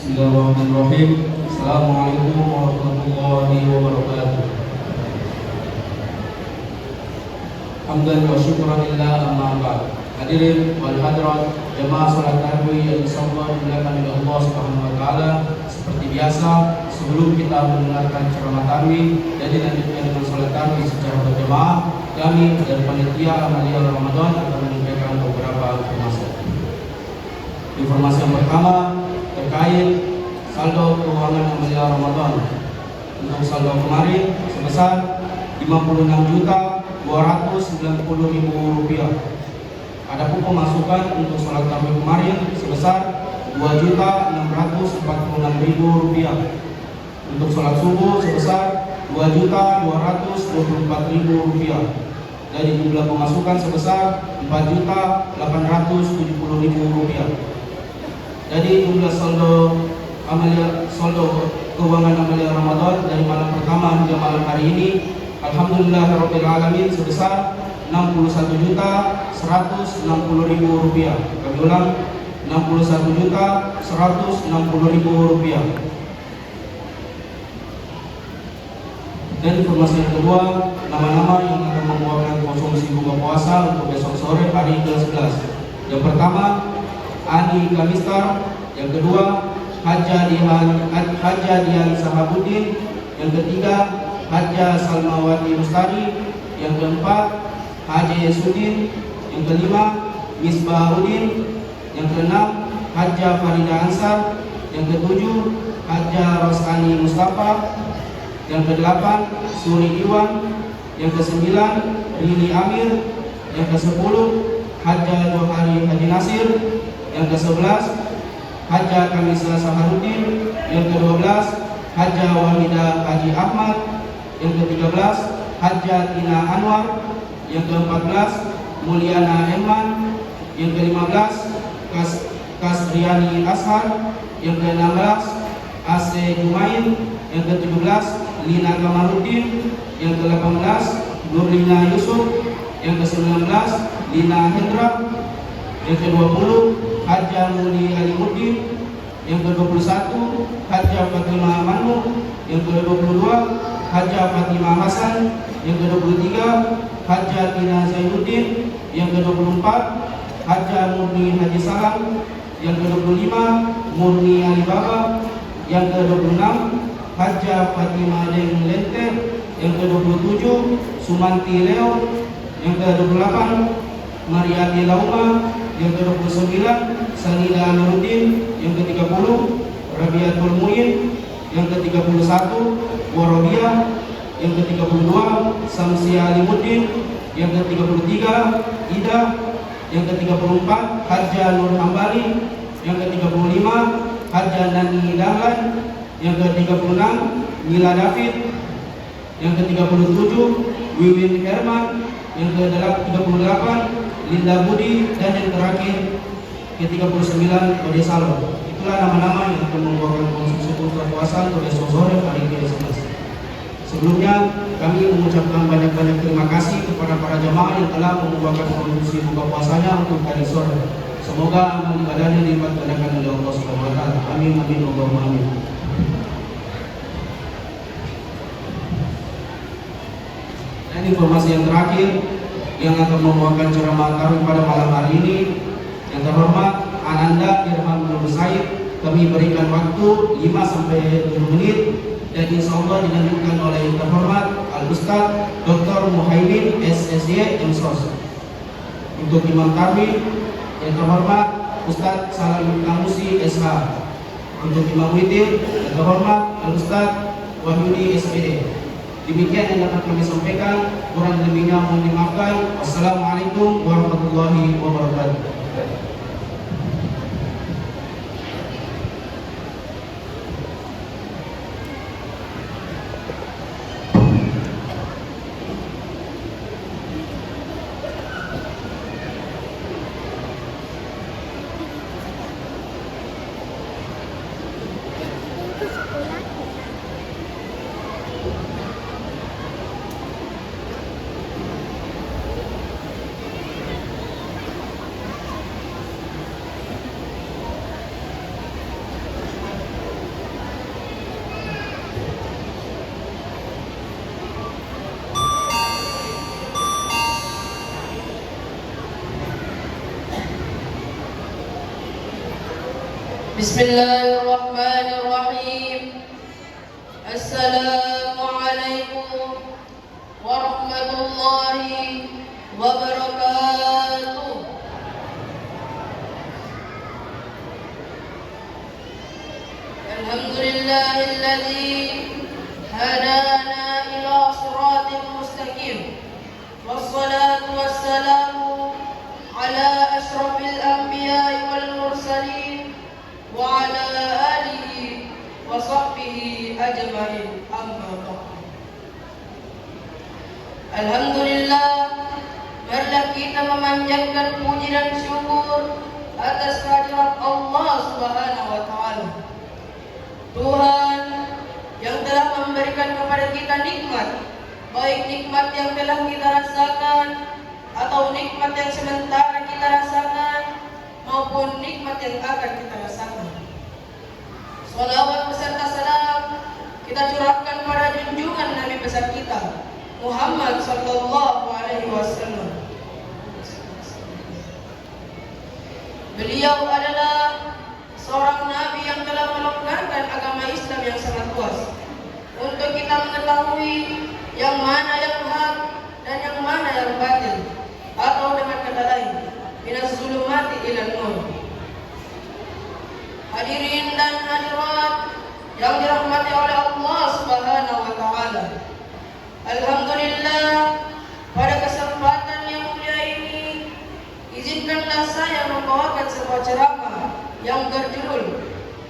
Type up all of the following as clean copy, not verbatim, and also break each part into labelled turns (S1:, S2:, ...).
S1: Bismillahirrahmanirrahim. Assalamualaikum warahmatullahi wabarakatuh. Hamdan wa syukran lillah, amma ba'd. Hadirin wal hadirat jemaah salat tarawih yang dimuliakan oleh Allah Subhanahu wa taala. Seperti biasa, sebelum kita mendengarkan ceramah tarawih dan dilanjutkan dengan salat tarawih secara berjamaah, kami dari panitia Amalia Ramadan akan menyampaikan beberapa informasi. Informasi yang pertama terkait saldo keuangan Amalia Ramadan. Untuk saldo kemarin sebesar Rp50.290.000. Adapun pemasukan untuk sholat tarawih kemarin sebesar Rp2.646.000. Untuk sholat subuh sebesar Rp2.224.000. Dari jumlah pemasukan sebesar Rp4.870.000. Jadi jumlah saldo keuangan Amalia Ramadan dari malam pertama hingga malam hari ini, alhamdulillahirabbil alamin, sebesar Rp61.160.000. Kami ulang, Rp61.160.000. Dan informasi yang kedua, nama-nama yang akan membawakan konsumsi buka puasa untuk besok sore hari ke-11. Yang pertama, Ani Kamistar. Yang kedua, Haja Dian Sahabuddin. Yang ketiga, Haja Salmawati Mustari. Yang keempat, Haji Sudin. Yang kelima, Misbahuddin. Yang keenam, Haja Farida Ansar. Yang ketujuh, Haja Rosani Mustafa. Yang kedelapan, Suri Iwan. Yang kesembilan, Rini Amir. Yang kesepuluh, Haja Johari Haji Nasir. Yang ke-11, Haja Kamisa Saharuddin. Yang ke-12, Haja Wahida Haji Ahmad. Yang ke-13, Haja Tina Anwar. Yang ke-14, Mulyana Eman. Yang ke-15, Kasriani Ashar. Yang ke-16, Ase Jumain. Yang ke-17, Lina Kamaluddin. Yang ke-18, Nurlina Yusuf. Yang ke-19, Lina Hendra. Yang ke-20, Haja Muli Alimuddin. Yang ke-21, Haja Fatimah Manu. Yang ke-22, Haja Fatimah Hasan. Yang ke-23, Haja Tina Zainuddin. Yang ke-24, Haja Murni Haji Salam. Yang ke-25, Murni Alibaba. Yang ke-26, Haja Fatimah Deng Lente. Yang ke-27, Sumanti Leo. Yang ke-28, Mariati Lauma. Yang ke-29, Sanida Nuruddin. Yang ke-30, Rabiatul Muin. Yang ke-31, Warobiyah. Yang ke-32, Samsia Alimuddin. Yang ke-33, Ida. Yang ke-34, Haja Nur Hambali. Yang ke-35, Haja Nani Dahlan. Yang ke-36, Mila David. Yang ke-37, Wiwin Herman. Yang ke-38, Linda Budi. Dan yang terakhir ke-39, Ode Salom. Itulah nama-nama yang akan membawakan konsumsi buka puasa untuk besok sore hari ke-11. Sebelumnya kami mengucapkan banyak-banyak terima kasih kepada para jamaah yang telah membawakan konsumsi buka puasanya untuk hari sore. Semoga amal ibadahnya dilipat gandakan oleh Allah Subhanahu wa taala. Amin amin Allahumma amin. Dan informasi yang terakhir yang akan membawakan ceramah tarawih pada malam hari ini, yang terhormat Ananda Irham Nur Said, kami berikan waktu 5-7 menit dan insya Allah dilanjutkan oleh yang terhormat Al-Ustaz Dr. Muhaimin SSY MSOS. Untuk imam tarawih yang terhormat Ustaz Salam Kamusi SH. Untuk imam witir yang terhormat Al-Ustaz Wahyudi SPD. Demikian yang dapat kami sampaikan, kurang lebihnya mohon dimaafkan. Wassalamualaikum warahmatullahi wabarakatuh.
S2: Bismillahirrahmanirrahim. Assalamualaikum warahmatullahi wabarakatuh. Alhamdulillahilladzi hadana ila siratal mustaqim. Wassalatu wassalamu ala asyrafil anbiya'i wal mursalin wa ala alihi wa sahbihi ajma'in. Amma ba'd. Alhamdulillah, marilah kita memanjatkan puji dan syukur atas kehadirat Allah Subhanahu wa taala. Tuhan yang telah memberikan kepada kita nikmat, baik nikmat yang telah kita rasakan atau nikmat yang sementara kita rasakan maupun nikmat yang akan kita rasakan. Salawat beserta salam kita curahkan pada junjungan Nabi besar kita Muhammad sallallahu alaihi wasallam. Beliau adalah seorang nabi yang telah melonggarkan agama Islam yang sangat luas untuk kita mengetahui yang mana yang hak dan yang mana yang batil, atau dengan kata lain, minas zulumati ilan nur. Hadirin dan hadirat yang dirahmati oleh Allah Subhanahu wa taala. Alhamdulillah, pada kesempatan yang mulia ini izinkanlah saya membawakan sebuah ceramah yang berjudul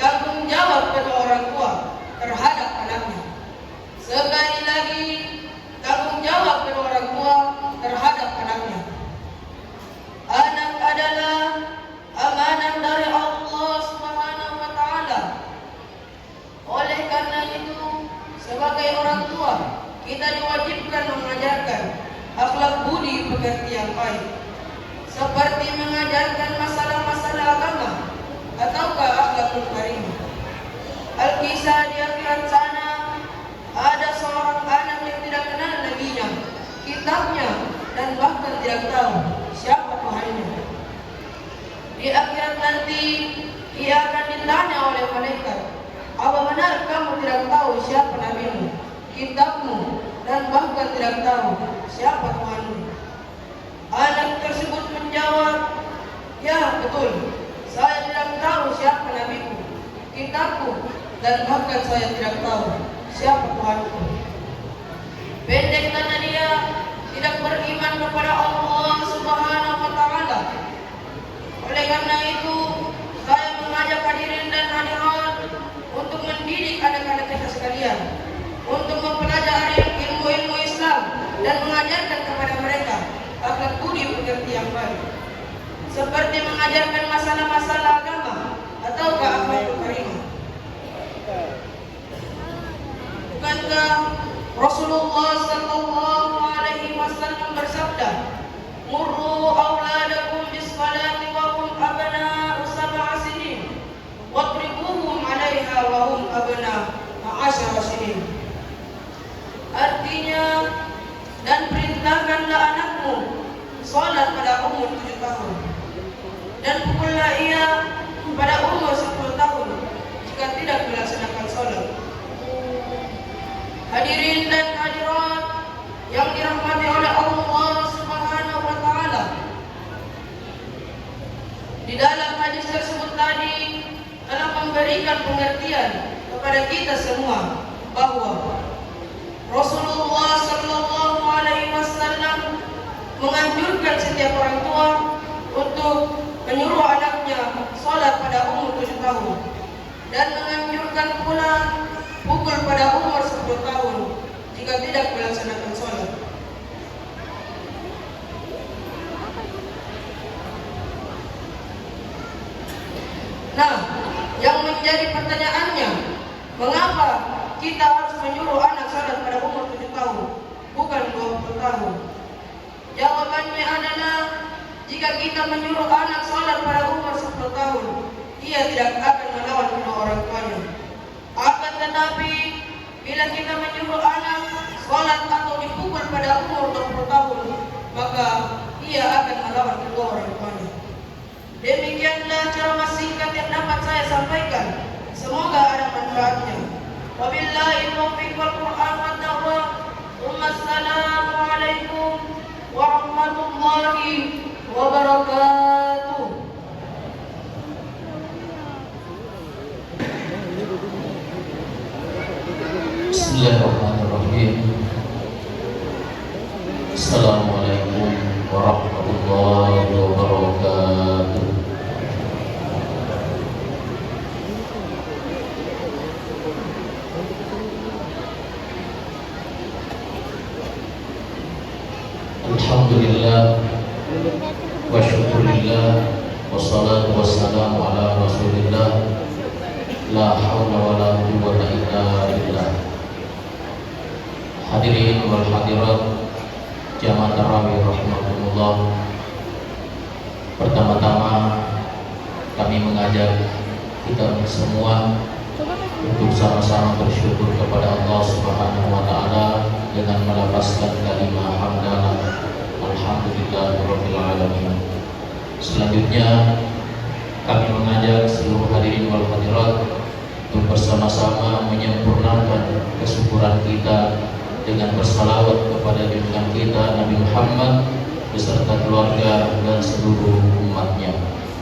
S2: tanggung jawab kedua orang tua terhadap anaknya. Sekali lagi, tanggung jawab kedua orang tua terhadap anaknya. Anak adalah amanah dari Allah Subhanahu wa taala. Oleh karena itu, sebagai orang tua, kita diwajibkan mengajarkan akhlak budi pekerti yang baik, seperti mengajarkan masalah-masalah agama ataukah akhlakul karimah. Al-Kisah di akhirat sana, ada seorang anak yang tidak kenal nabinya, kitabnya, dan bahkan tidak tahu siapa Tuhannya. Di akhirat nanti ia akan ditanya oleh malaikat, apa benar kamu tidak tahu siapa nabimu, kitabmu, dan bahkan tidak tahu siapa Tuhanmu? Anak tersebut menjawab, ya betul, saya tidak tahu siapa nabiku, kitabku, dan bahkan saya tidak tahu siapa Tuhanku. Pendek karena dia tidak beriman kepada Allah Subhanahu wa taala. Oleh karena itu, saya mengajak hadirin dan hadirat untuk mendidik anak-anak kita sekalian, untuk mempelajari ilmu-ilmu Islam dan mengajarkan kepada mereka akhlak budi pekerti yang baik, seperti mengajarkan masalah-masalah agama ataukah akhlakul karimah. Bukankah Rasulullah sallallahu alaihi wasallam bersabda, "Murru auladakum bis-salati wa hum abna'u sab'a sinin, wadribuhum 'alaiha wa hum abna'u 'ashara sinin." Artinya, dan perintahkanlah anakmu salat pada umur 7 tahun, dan pukullah ia pada umur 10 tahun jika tidak melaksanakan salat. Hadirin dan hadirat yang dirahmati oleh Allah Subhanahu wa taala, di dalam hadis tersebut tadi telah memberikan pengertian kepada kita semua bahwa Rasulullah sallallahu alaihi wasallam menganjurkan setiap orang tua untuk menyuruh anaknya salat pada umur 7 tahun dan menganjurkan pula pukul pada umur 10 tahun jika tidak melaksanakan salat. Nah, yang menjadi pertanyaannya, mengapa kita harus menyuruh anak salat pada umur 7 tahun, bukan 20 tahun? Jawabannya adalah, jika kita menyuruh anak salat pada umur 10 tahun, ia tidak akan melawan kedua orang tuanya. Akan tetapi, bila kita menyuruh anak salat atau dipukul pada umur 20 tahun, maka ia akan melawan kedua orang tuanya. Demikianlah ceramah singkat yang dapat saya sampaikan وبالله التوفيق والقرآن والدعوة ثم السلام عليكم ورحمة الله وبركاته.
S3: Bismillahirrahmanirrahim. Assalamualaikum warahmatullahi wabarakatuh. Alhamdulillah wa syukurillah wassalatu wassalamu ala rasulillah la hawla wa la quwwata illa billah. Hadirin wal hadirat jamaah tarawih rahimakumullah. Pertama-tama kami mengajak kita semua untuk sama-sama bersyukur kepada Allah Subhanahu wa taala dengan melafazkan kalimat hamdalah alhamdulillahirabbil alamin. Selanjutnya kami mengajak seluruh hadirin wal hadirat untuk bersama-sama menyempurnakan kesyukuran kita dengan bersalawat kepada junjungan kita Nabi Muhammad beserta keluarga dan seluruh umatnya.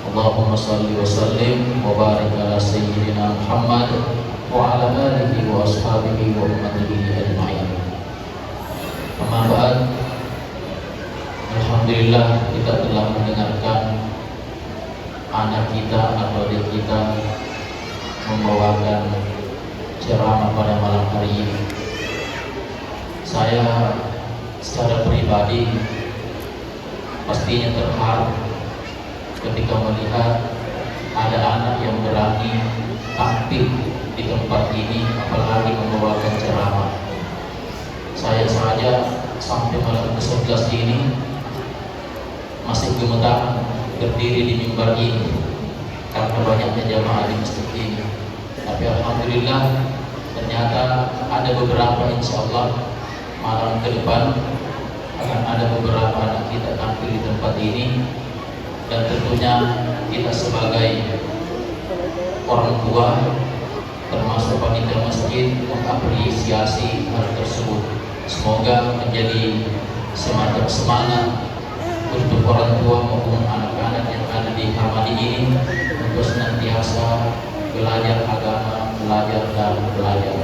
S3: Allahumma salli wa sallim wa barik ala sayyidina Muhammad wa ala alihi wa ashabihi wa ummatihi ajma'in. Amma ba'd. Alhamdulillah kita telah mendengarkan anak kita atau adik kita membawakan ceramah pada malam hari ini. Saya secara pribadi pastinya terharu ketika melihat ada anak yang berani tampil di tempat ini, apalagi membawakan ceramah. Saya saja sampai malam ke-11 ini masih gemetar berdiri di mimbar ini karena banyaknya jamaah di masjid ini. Tapi alhamdulillah ternyata ada beberapa, insyaallah malam ke depan akan ada beberapa anak kita tampil di tempat ini, dan tentunya kita sebagai orang tua termasuk panitia masjid mengapresiasi hal tersebut. Semoga menjadi semacam semangat untuk orang tua maupun anak-anak yang ada di Hamadi ini untuk senantiasa belajar agama, belajar dan belajar.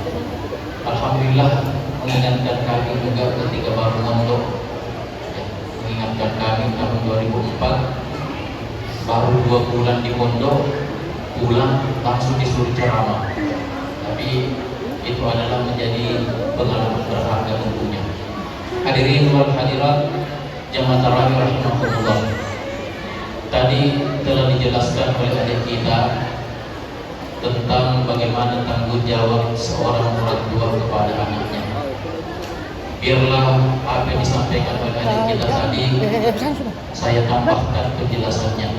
S3: Alhamdulillah mengingatkan kami juga ketika baru mondok, mengingatkan kami tahun 2004 baru 2 bulan di pondok, pulang langsung disuruh ceramah. Tapi itu adalah menjadi pengalaman berharga tentunya. Hadirin wal hadirat jamaah tarawih rahimakumullah. Tadi telah dijelaskan oleh adik kita tentang bagaimana tanggung jawab seorang orang tua kepada anaknya. Biarlah apa yang disampaikan oleh adik kita tadi saya tambahkan penjelasannya.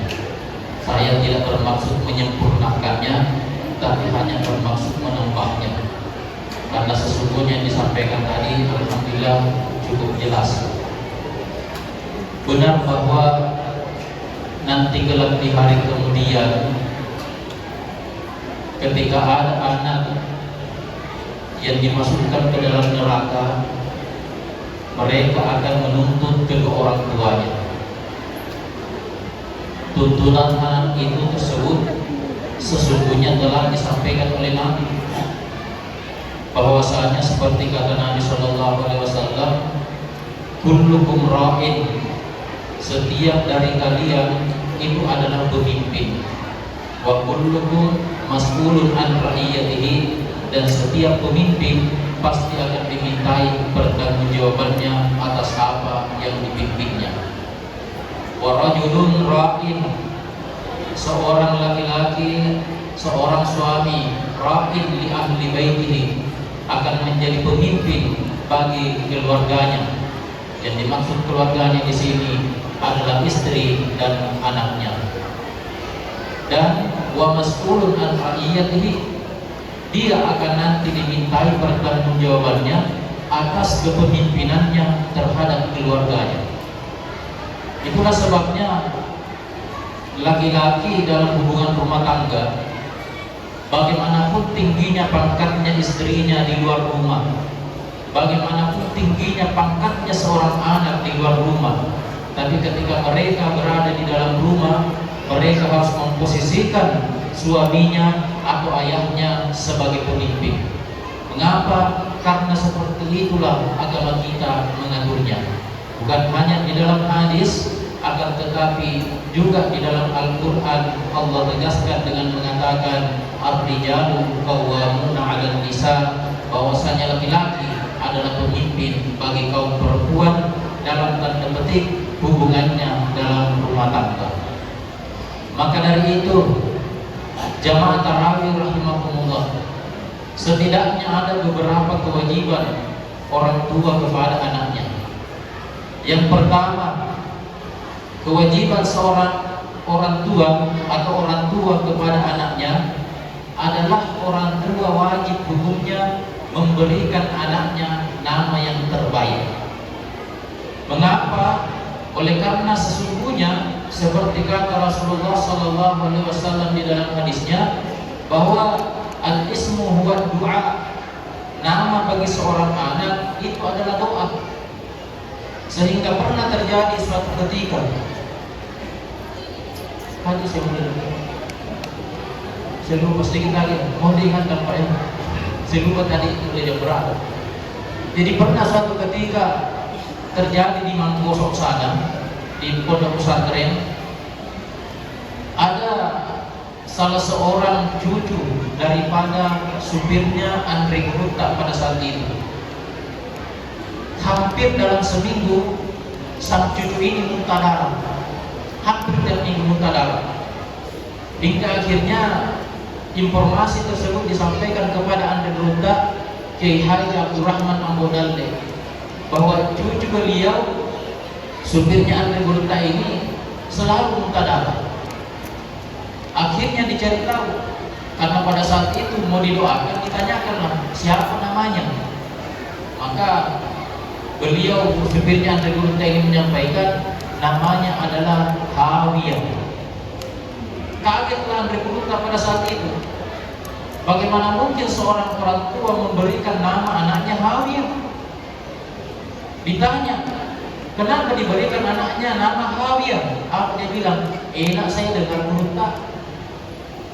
S3: Saya tidak bermaksud menyempurnakannya, tapi hanya bermaksud menambahnya. Karena sesungguhnya yang disampaikan tadi alhamdulillah cukup jelas. Benar bahwa nanti kelak di hari kemudian ketika ada anak yang dimasukkan ke dalam neraka, mereka akan menuntut kedua orang tuanya. Tuntunan anak itu tersebut sesungguhnya telah disampaikan oleh Nabi, bahwasanya seperti kata Nabi SAW, kullukum ra'in, setiap dari kalian itu adalah pemimpin, wa kullukum mas'ulun an ra'iyatihi, dan setiap pemimpin pasti akan dimintai pertanggungjawabannya atas apa yang dipimpinnya. Wa rajulun ra'in, seorang laki-laki, seorang suami, ra'in li ahli baitihi, akan menjadi pemimpin bagi keluarganya. Yang dimaksud keluarganya di sini adalah istri dan anaknya. Dan wa mas'ulun an ra'iyatihi, dia akan nanti dimintai pertanggungjawabannya atas kepemimpinannya terhadap keluarganya. Itulah sebabnya laki-laki dalam hubungan rumah tangga bagaimanapun tingginya pangkatnya istrinya di luar rumah, bagaimanapun tingginya pangkatnya seorang anak di luar rumah, tapi ketika mereka berada di dalam rumah, mereka harus memposisikan suaminya atau ayahnya sebagai pemimpin. Mengapa? Karena seperti itulah agama kita mengaturnya. Bukan hanya di dalam hadis, akan tetapi juga di dalam Al-Quran Allah tegaskan dengan mengatakan ar-rijalu qawwamuna 'alan nisa, bahwasanya laki-laki adalah pemimpin bagi kaum perempuan dalam tanda petik hubungannya dalam rumah tangga. Maka dari itu, jamaah tarawih rahimakumullah, setidaknya ada beberapa kewajiban orang tua kepada anaknya. Yang pertama, kewajiban seorang orang tua atau orang tua kepada anaknya adalah orang tua wajib hukumnya memberikan anaknya nama yang terbaik. Mengapa? Oleh karena sesungguhnya seperti kata Rasulullah SAW di dalam hadisnya, bahwa al-ismu huwa du'a, nama bagi seorang anak itu adalah doa. Sehingga pernah terjadi suatu ketika, hadis yang saya lupa sedikit lagi, mau diingatkan Pak ya, saya lupa tadi itu yang berapa. Jadi pernah suatu ketika terjadi di Mangkosok sana, di pondok pesantren, ada salah seorang cucu daripada supirnya Andre Gruta pada saat itu. Hampir dalam seminggu sang cucu ini muntah darah, hampir tiap minggu muntah darah, hingga akhirnya informasi tersebut disampaikan kepada Andre Gruta, Kiai Haji Abdul Rahman Ambodalde, bahwa cucu beliau supirnya Andre Gruta ini selalu muntah darah. Akhirnya dicari tahu, karena pada saat itu mau didoakan, ditanyakanlah siapa namanya. Maka beliau supirnya Andre Gruta ini menyampaikan namanya adalah Hawiyah. Kagetlah Andre Gruta pada saat itu. Bagaimana mungkin seorang orang tua memberikan nama anaknya Hawiyah? Ditanya, kenapa diberikan anaknya nama Hawiyah? Dia bilang, enak saya dengar Gruta,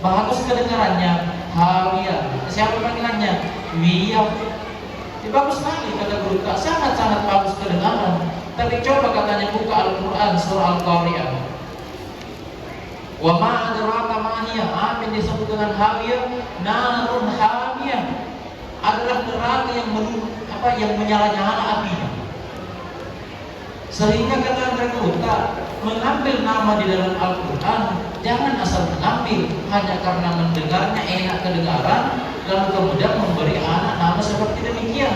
S3: bagus kedengarannya, Hawiyah. Siapa panggilannya? Wiyah. Bagus sekali kata Gruta, sangat-sangat bagus kedengaran. Tapi coba katanya buka Al-Quran surah Al-Qari'ah. Wa ma adraka ma hiya, apa yang disebut dengan Hawiyah? Narun Hawiyah, adalah neraka yang menyala-nyala apinya. Sehingga kata Gruta, mengambil nama di dalam Al-Quran jangan asal mengambil hanya karena mendengarnya enak kedengaran, lalu kemudian memberi anak nama seperti demikian.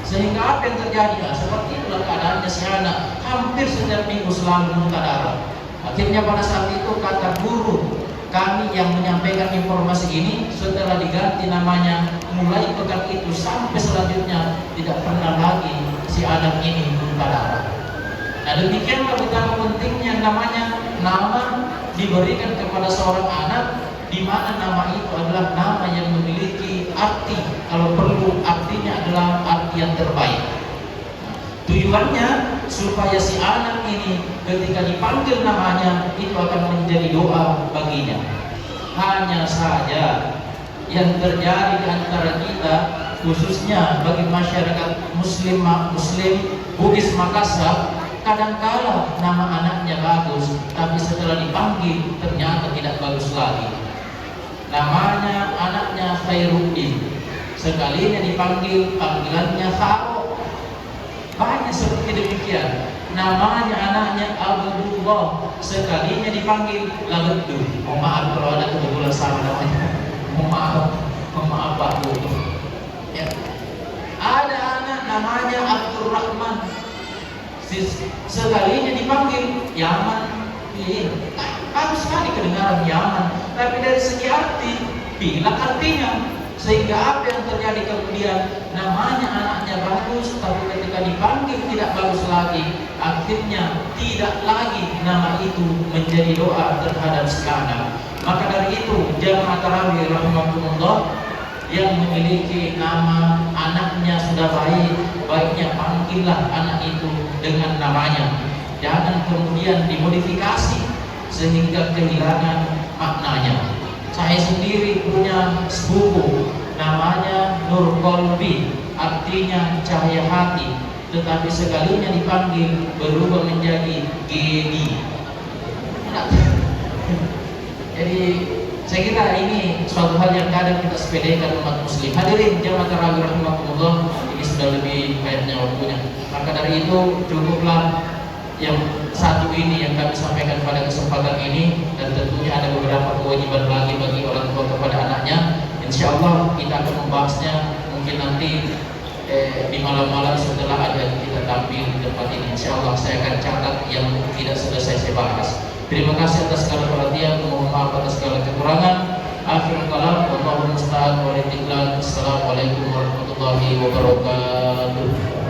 S3: Sehingga apa yang terjadi? Seperti itulah keadaannya si anak, hampir setiap minggu selalu muntah darah. Akhirnya pada saat itu kata guru kami yang menyampaikan informasi ini, setelah diganti namanya, mulai pekan itu sampai selanjutnya tidak pernah lagi si anak ini muntah darah. Nah, demikianlah betapa pentingnya nama diberikan kepada seorang anak, di mana nama itu adalah nama yang memiliki arti, kalau perlu artinya adalah arti yang terbaik. Tujuannya supaya si anak ini ketika dipanggil namanya itu akan menjadi doa baginya. Hanya saja yang terjadi di antara kita, khususnya bagi masyarakat Muslim Bugis Makassar, kadangkala nama anaknya bagus, tapi setelah dipanggil ternyata tidak bagus lagi. Namanya anaknya Khairuddin, sekalinya dipanggil panggilannya Kharo. Banyak seperti demikian. Namanya anaknya Abdullah, sekalinya dipanggil Labedu. Oh maaf kalau ada kebetulan sama namanya. Mohon maaf Pak Bu. Ya. Ada anak namanya Abdul Rahman, sekalinya dipanggil Yaman. Bagus sekali kedengaran Yaman, tapi dari segi arti, bila artinya Sehingga apa yang terjadi kemudian, namanya anaknya bagus, tapi ketika dipanggil tidak bagus lagi, akhirnya tidak lagi nama itu menjadi doa terhadap si anak. Maka dari itu, jamaah tarawih rahimakumullah, yang memiliki nama anaknya sudah baik, baiknya panggillah anak itu dengan namanya. Jangan kemudian dimodifikasi sehingga kehilangan maknanya. Saya sendiri punya sepupu namanya Nur Kolbi, artinya cahaya hati, tetapi sekalinya dipanggil berubah menjadi Gedi. Jadi saya kira ini suatu hal yang kadang kita sepelekan umat muslim. Hadirin jamaah tarawih rahimakumullah, ini sudah lebih kayaknya waktunya. Maka dari itu cukuplah yang satu ini yang kami sampaikan pada kesempatan ini, dan tentunya ada beberapa kewajiban lagi bagi orang tua kepada anaknya. Insya Allah kita akan membahasnya mungkin nanti di malam-malam setelah ada kita tampil di tempat ini. Insya Allah saya akan catat yang tidak selesai saya bahas. Terima kasih atas segala perhatian, mohon maaf atas segala kekurangan. Akhirul kalam, wallahu musta'an walil iqlal. Assalamualaikum warahmatullahi wabarakatuh.